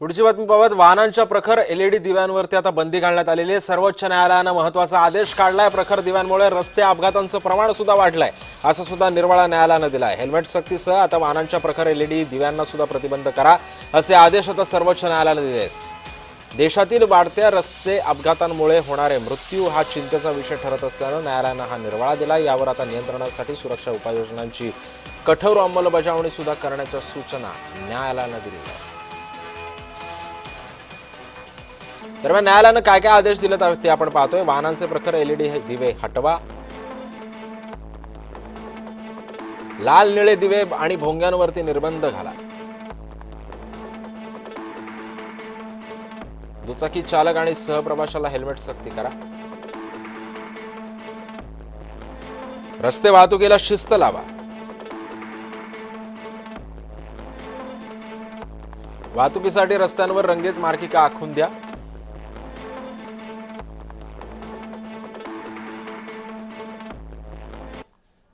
पुढची बातमी पाहत वाहनांच्या प्रखर एलईडी दिव्यांवरती आता बंदी घालण्यात आलेली आहे। सर्वोच्च न्यायालयाने महत्त्वाचा आदेश काढलाय। प्रखर दिव्यांमुळे रस्ते अपघातांचं प्रमाण सुद्धा वाढलंय, असं सुद्धा निर्वाळा न्यायालयाने दिलाय। हेल्मेट सक्तीसह आता वाहनांच्या प्रखर एलईडी दिव्यांना सुद्धा प्रतिबंध करा, असे आदेश आता सर्वोच्च न्यायालयाने दिले आहेत। देशातील वाढत्या रस्ते अपघातांमुळे होणारे मृत्यू हा चिंतेचा विषय ठरत असल्याने न्यायालयाने हा निर्वाळा दिला। यावर आता नियंत्रणासाठी सुरक्षा उपाययोजनांची कठोर अंमलबजावणी सुद्धा करण्याच्या सूचना न्यायालयाने दिल्या आहेत। दरम्यान न्यायालयाने काय काय आदेश दिलेत ते आपण पाहतोय। वाहनांचे प्रखर एलईडी दिवे हटवा, लाल निळे दिवे आणि भोंग्यांवरती निर्बंध घाला, दुचाकी चालक आणि सहप्रवाशाला हेल्मेट सक्ती करा, रस्ते वाहतुकीला शिस्त लावा, वाहतुकीसाठी रस्त्यांवर रंगीत मार्गिका आखून द्या,